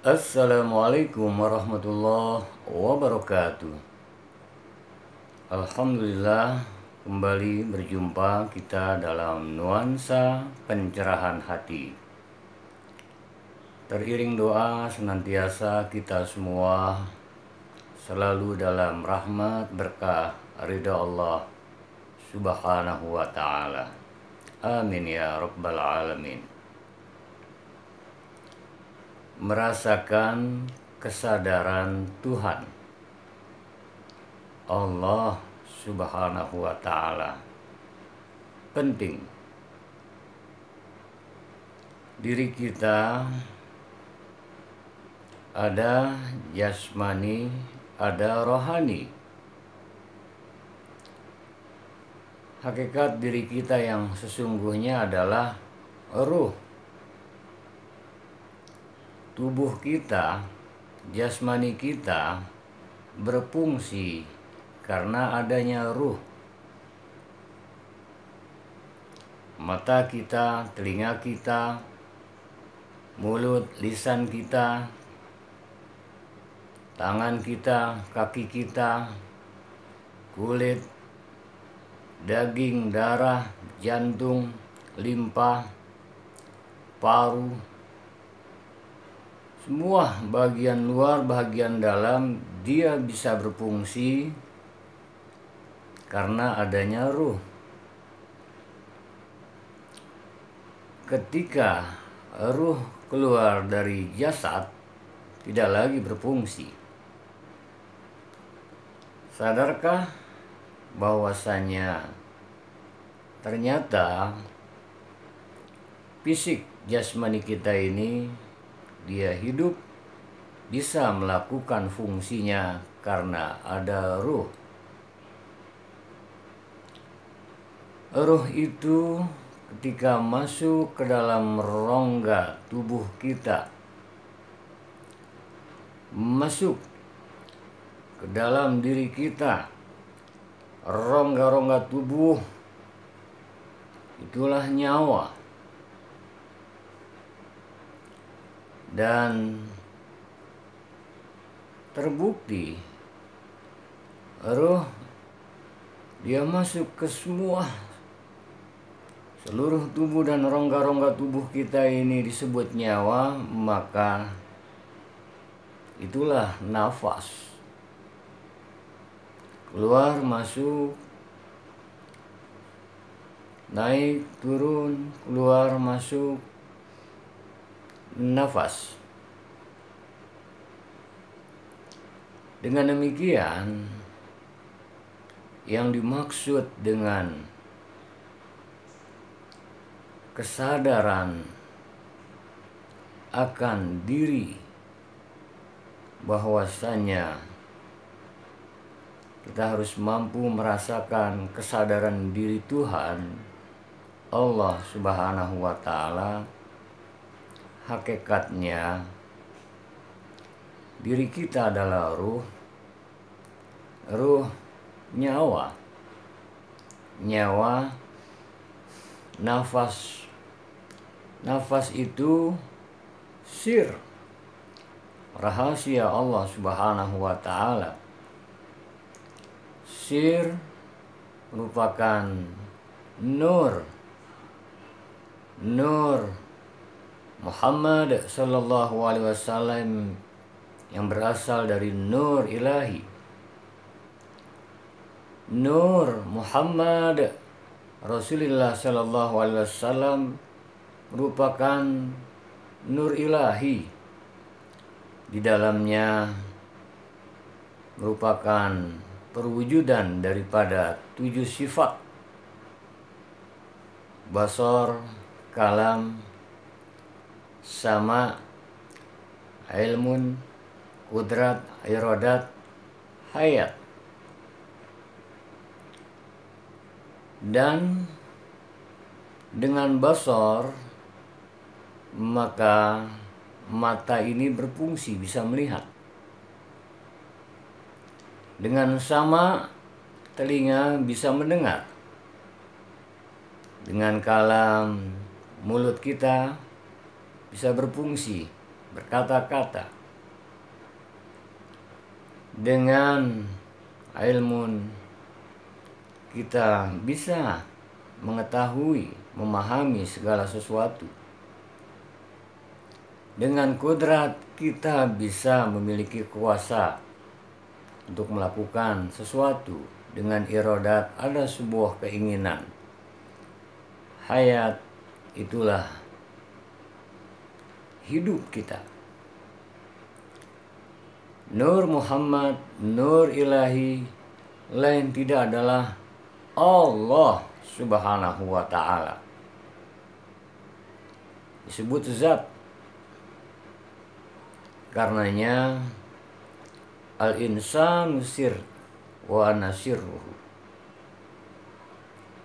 Assalamualaikum warahmatullahi wabarakatuh. Alhamdulillah, kembali berjumpa kita dalam nuansa pencerahan hati. Teriring doa senantiasa kita semua selalu dalam rahmat berkah ridha Allah Subhanahu wa ta'ala. Amin ya rabbal alamin. Merasakan kesadaran Tuhan Allah Subhanahu wa ta'ala penting. Diri kita ada jasmani, ada rohani. Hakikat diri kita yang sesungguhnya adalah ruh. Tubuh kita, jasmani kita berfungsi karena adanya ruh. Mata kita, telinga kita, mulut, lisan kita, tangan kita, kaki kita, kulit, daging, darah, jantung, limpa, paru, semua bagian luar, bagian dalam, dia bisa berfungsi karena adanya ruh. Ketika ruh keluar dari jasad, tidak lagi berfungsi. Sadarkah bahwasanya ternyata fisik jasmani kita ini dia hidup, bisa melakukan fungsinya karena ada ruh. Ruh itu ketika masuk ke dalam rongga tubuh kita, masuk ke dalam diri kita, rongga-rongga tubuh, itulah nyawa. Dan terbukti ruh dia masuk ke seluruh tubuh dan rongga-rongga tubuh kita ini disebut nyawa, maka itulah nafas. Keluar, masuk, naik, turun, keluar, masuk, nafas. Dengan demikian, yang dimaksud dengan kesadaran akan diri, bahwasanya kita harus mampu merasakan kesadaran diri Tuhan Allah Subhanahu wa ta'ala. Hakikatnya diri kita adalah ruh, nyawa, nafas. Nafas itu sir, rahasia Allah Subhanahu wa ta'ala. Sir merupakan nur Muhammad sallallahu alaihi wasallam yang berasal dari nur ilahi. Nur Muhammad Rasulullah sallallahu alaihi wasallam merupakan nur ilahi. Di dalamnya merupakan perwujudan daripada 7 sifat: basar, kalam, sama, ilmun, kudrat, iradat, hayat. Dan dengan basar, maka mata ini berfungsi bisa melihat. Dengan sama, telinga bisa mendengar. Dengan kalam, mulut kita bisa berfungsi berkata-kata. Dengan ilmu kita bisa mengetahui, memahami segala sesuatu. Dengan kudrat kita bisa memiliki kuasa untuk melakukan sesuatu. Dengan iradat ada sebuah keinginan. Hayat itulah hidup kita. Nur Muhammad, nur ilahi, lain tidak adalah Allah Subhanahu wa ta'ala. Disebut zat. Karenanya al-insan sir wa ana sirruhu.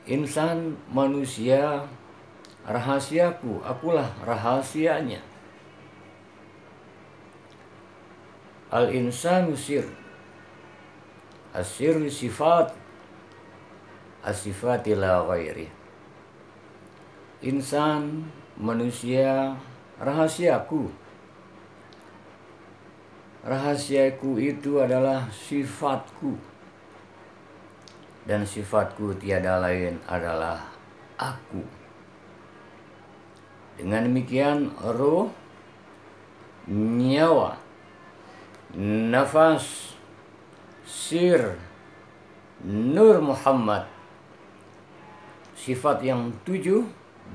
Insan, manusia, rahasiaku, akulah rahasianya. Al-insanu sir. As-sir sifat, as-sifati la ghairi. Insan, manusia, rahasiaku. Rahasiaku itu adalah sifatku. Dan sifatku tiada lain adalah aku. Dengan demikian roh, nyawa, nafas, sir, nur Muhammad, sifat yang 7,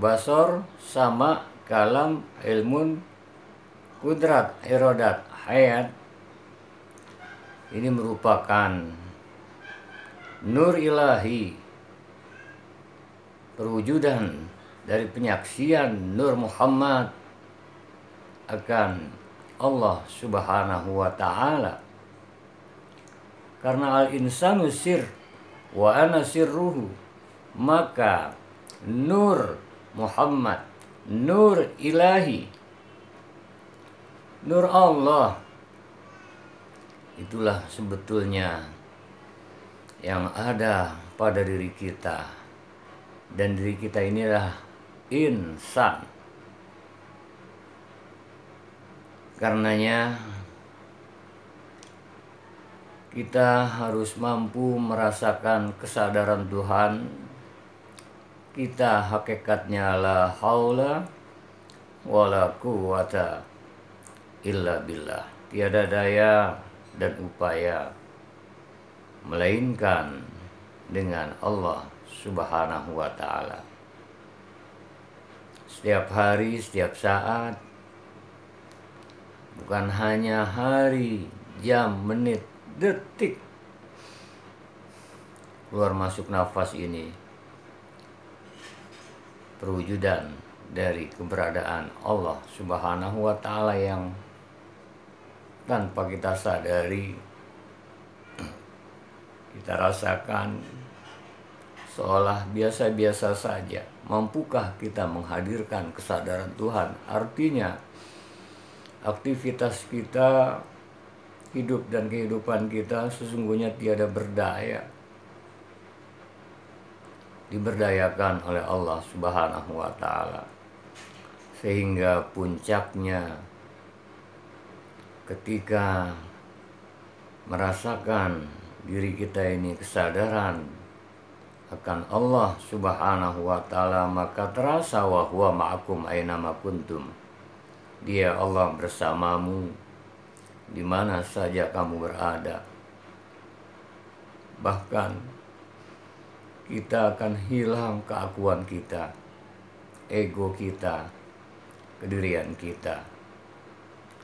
basar, sama, kalam, ilmun, kudrat, iradat, hayat. Ini merupakan nur ilahi, perwujudan dari penyaksian Nur Muhammad akan Allah Subhanahu wa ta'ala. Karena al-insanu sir wa ana sirruhu, maka Nur Muhammad, nur ilahi, nur Allah, itulah sebetulnya yang ada pada diri kita. Dan diri kita inilah insan. Karenanya kita harus mampu merasakan kesadaran Tuhan. Kita hakikatnya la haula wala quwata illa billah. Tiada daya dan upaya melainkan dengan Allah Subhanahu wa ta'ala. Setiap hari, setiap saat, bukan hanya hari, jam, menit, detik, keluar masuk nafas ini perwujudan dari keberadaan Allah Subhanahu wa ta'ala yang tanpa kita sadari kita rasakan seolah biasa-biasa saja. Mampukah kita menghadirkan kesadaran Tuhan? Artinya aktivitas kita, hidup dan kehidupan kita sesungguhnya tiada berdaya. Diberdayakan oleh Allah Subhanahu wa ta'ala. Sehingga puncaknya ketika merasakan diri kita ini kesadaran akan Allah Subhanahu wa ta'ala, maka terasa wa huwa ma'akum ainama kuntum. Dia Allah bersamamu di mana saja kamu berada. Bahkan kita akan hilang keakuan kita, ego kita, kedirian kita.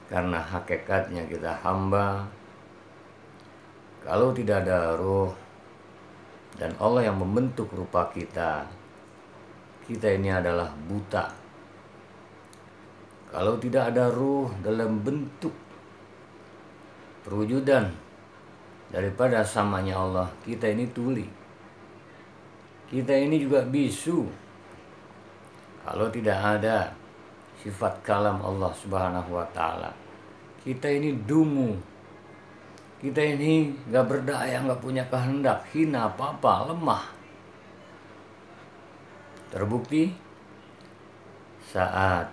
Karena hakikatnya kita hamba. Kalau tidak ada roh dan Allah yang membentuk rupa kita, kita ini adalah buta. Kalau tidak ada ruh dalam bentuk perwujudan daripada samanya Allah, kita ini tuli. Kita ini juga bisu. Kalau tidak ada sifat kalam Allah Subhanahu wa ta'ala, kita ini dungu. Kita ini gak berdaya, gak punya kehendak, hina, apa-apa, lemah. Terbukti saat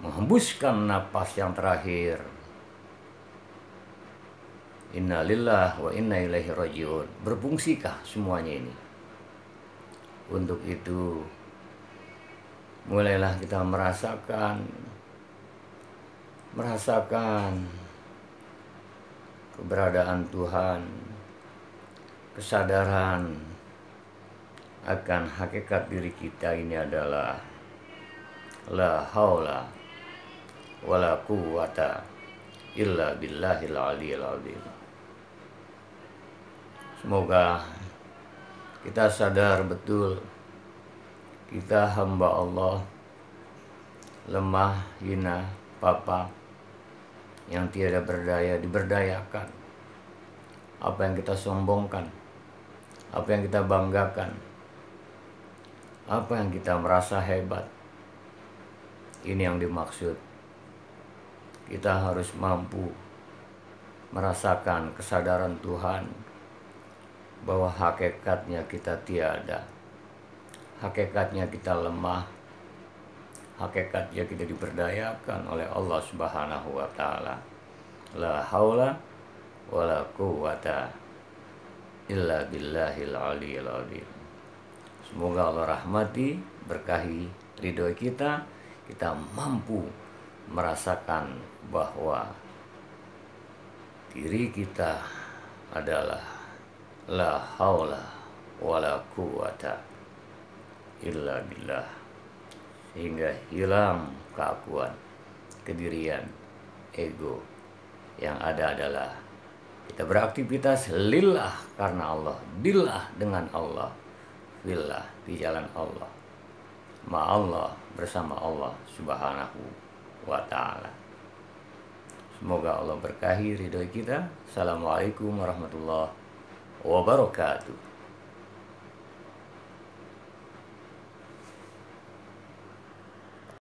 menghembuskan napas yang terakhir. Inna lillahi wa inna ilaihi rajiun. Berfungsikah semuanya ini? Untuk itu mulailah kita merasakan keberadaan Tuhan, kesadaran akan hakikat diri kita ini adalah la haula wala quwata illa billahil aliyil azim. Semoga kita sadar betul kita hamba Allah, lemah, hina, papa, yang tiada berdaya diberdayakan. Apa yang kita sombongkan, apa yang kita banggakan, apa yang kita merasa hebat, ini yang dimaksud. Kita harus mampu merasakan kesadaran Tuhan bahwa hakikatnya kita tiada, hakikatnya kita lemah, hakikatnya kita diberdayakan oleh Allah Subhanahu wa Ta'ala. La haula wala quwata illa billahil aliyil azim. Semoga Allah rahmati, berkahi, ridhoi kita mampu merasakan bahwa diri kita adalah la haula wala quwata illa billah, sehingga hilang keakuan, kedirian, ego. Yang ada adalah kita beraktivitas lillah karena Allah, billah dengan Allah, fillah di jalan Allah, ma'allah bersama Allah Subhanahu wa Ta'ala. Semoga Allah berkahi ridhoi kita. Assalamualaikum warahmatullahi wabarakatuh.